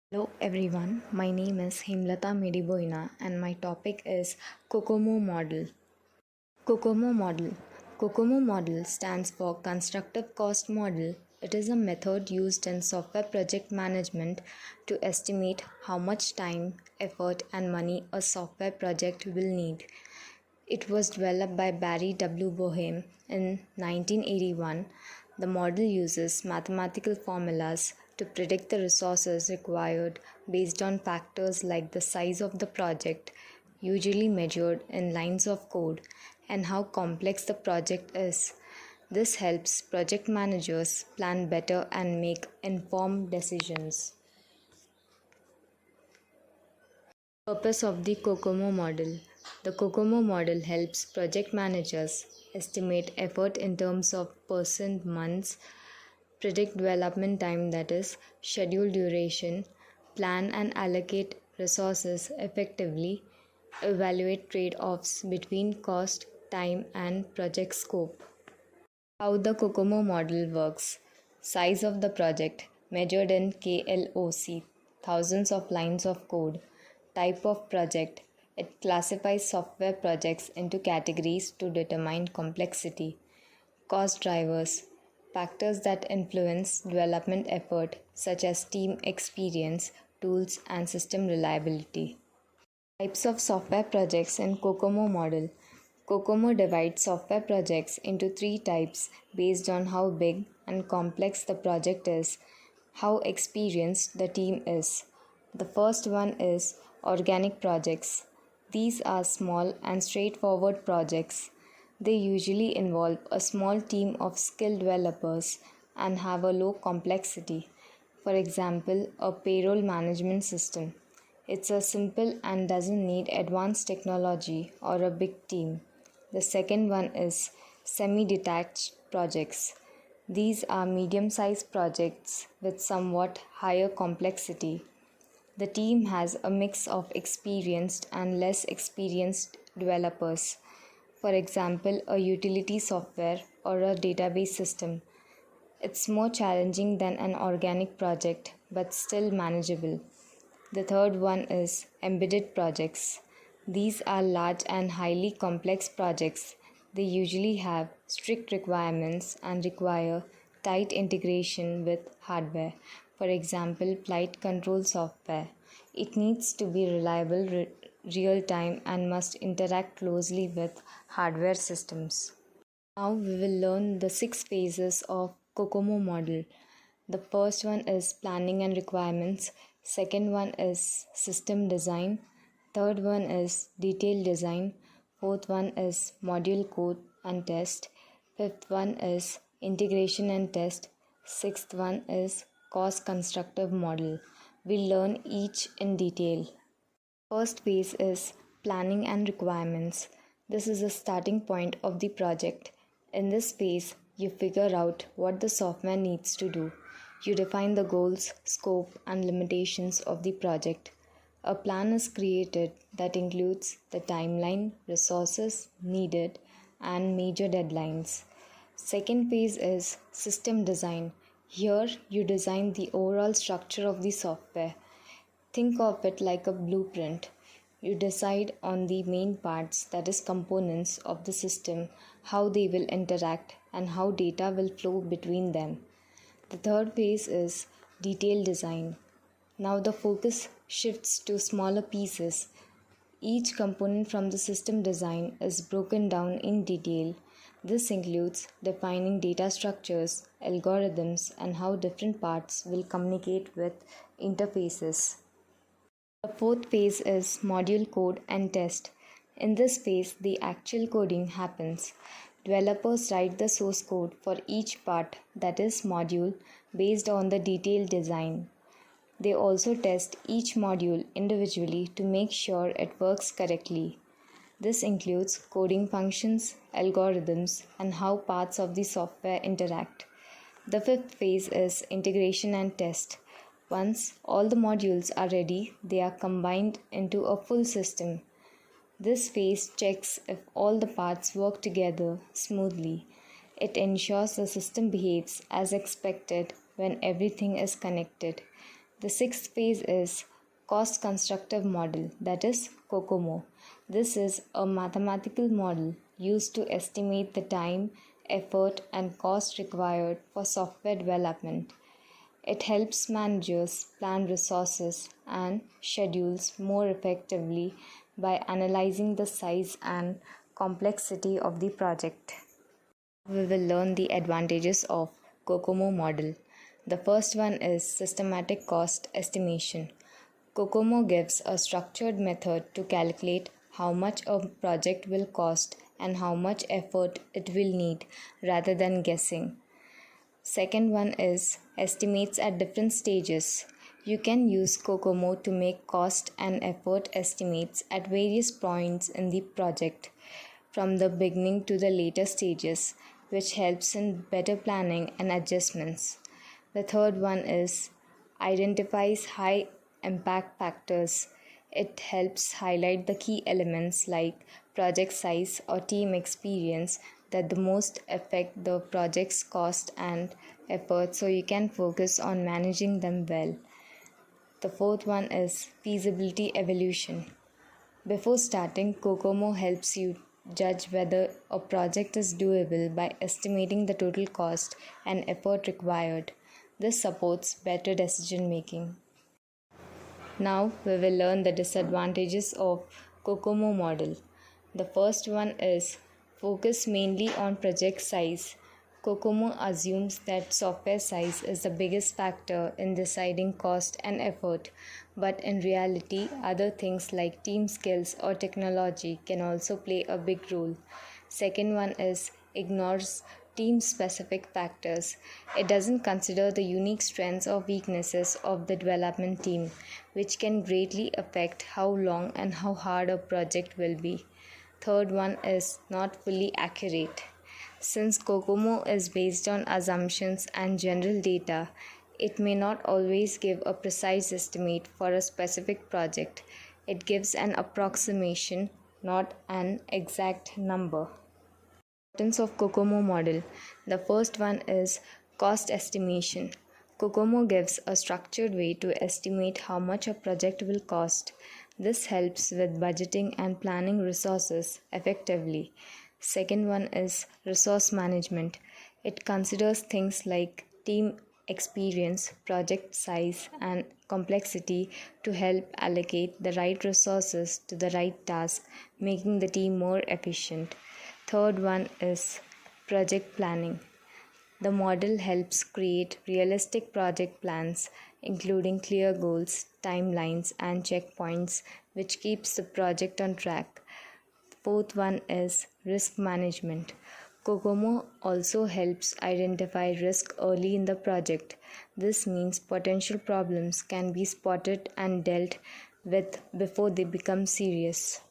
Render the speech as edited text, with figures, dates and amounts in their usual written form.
Hello everyone, my name is Himlata Mediboina and my topic is COCOMO Model. COCOMO Model. COCOMO Model stands for Constructive Cost Model. It is a method used in software project management to estimate how much time, effort, and money a software project will need. It was developed by Barry W. Boehm in 1981. The model uses mathematical formulas to predict the resources required based on factors like the size of the project, usually measured in lines of code, and how complex the project is. This helps project managers plan better and make informed decisions. Purpose of the COCOMO model. The COCOMO model helps project managers estimate effort in terms of percent months, predict development time, that is, schedule duration, plan and allocate resources effectively, evaluate trade offs between cost, time, and project scope. How the COCOMO model works. Size of the project measured in KLOC, thousands of lines of code. Type of project. It classifies software projects into categories to determine complexity. Cost drivers. Factors that influence development effort, such as team experience, tools, and system reliability. Types of software projects in COCOMO model. COCOMO divides software projects into three types based on how big and complex the project is, how experienced the team is. The first one is organic projects. These are small and straightforward projects. They usually involve a small team of skilled developers and have a low complexity. For example, a payroll management system. It's a simple and doesn't need advanced technology or a big team. The second one is semi-detached projects. These are medium-sized projects with somewhat higher complexity. The team has a mix of experienced and less experienced developers. For example, a utility software or a database system. It's more challenging than an organic project, but still manageable. The third one is embedded projects. These are large and highly complex projects. They usually have strict requirements and require tight integration with hardware. For example, flight control software. It needs to be reliable, real time, and must interact closely with hardware systems. Now we will learn the 6 phases of COCOMO model. The first one is planning and requirements. Second one is system design. Third one is detailed design. Fourth one is module code and test. Fifth one is integration and test. Sixth one is cost constructive model. We'll learn each in detail. First phase is planning and requirements. This is the starting point of the project. In this phase, you figure out what the software needs to do. You define the goals, scope, and limitations of the project. A plan is created that includes the timeline, resources needed, and major deadlines. Second phase is system design. Here, you design the overall structure of the software. Think of it like a blueprint. You decide on the main parts, that is, components of the system, how they will interact, and how data will flow between them. The third phase is detailed design. Now the focus shifts to smaller pieces. Each component from the system design is broken down in detail. This includes defining data structures, algorithms, and how different parts will communicate with interfaces. The fourth phase is module code and test. In this phase, the actual coding happens. Developers write the source code for each part, that is, module, based on the detailed design. They also test each module individually to make sure it works correctly. This includes coding functions, algorithms, and how parts of the software interact. The fifth phase is integration and test. Once all the modules are ready, they are combined into a full system. This phase checks if all the parts work together smoothly. It ensures the system behaves as expected when everything is connected. The sixth phase is cost constructive model, that is COCOMO. This is a mathematical model used to estimate the time, effort, and cost required for software development. It helps managers plan resources and schedules more effectively by analyzing the size and complexity of the project. We will learn the advantages of COCOMO model. The first one is systematic cost estimation. COCOMO gives a structured method to calculate how much a project will cost and how much effort it will need rather than guessing. Second one is estimates at different stages. You can use COCOMO to make cost and effort estimates at various points in the project, from the beginning to the later stages, which helps in better planning and adjustments. The third one is identifies high impact factors. It helps highlight the key elements like project size or team experience that the most affect the project's cost and effort, so you can focus on managing them well. The fourth one is feasibility evaluation. Before starting, COCOMO helps you judge whether a project is doable by estimating the total cost and effort required. This supports better decision making. Now we will learn the disadvantages of COCOMO model. The first one is focus mainly on project size. COCOMO assumes that software size is the biggest factor in deciding cost and effort, but in reality, other things like team skills or technology can also play a big role. Second one is ignores team specific factors. It doesn't consider the unique strengths or weaknesses of the development team, which can greatly affect how long and how hard a project will be. Third one is not fully accurate. Since COCOMO is based on assumptions and general data, it may not always give a precise estimate for a specific project. It gives an approximation, not an exact number. Importance of COCOMO model. The first one is cost estimation. COCOMO gives a structured way to estimate how much a project will cost. This helps with budgeting and planning resources effectively. Second one is resource management. It considers things like team experience, project size, and complexity to help allocate the right resources to the right task, making the team more efficient. Third one is project planning. The model helps create realistic project plans, including clear goals, timelines, and checkpoints, which keeps the project on track. Fourth one is risk management. COCOMO also helps identify risk early in the project. This means potential problems can be spotted and dealt with before they become serious.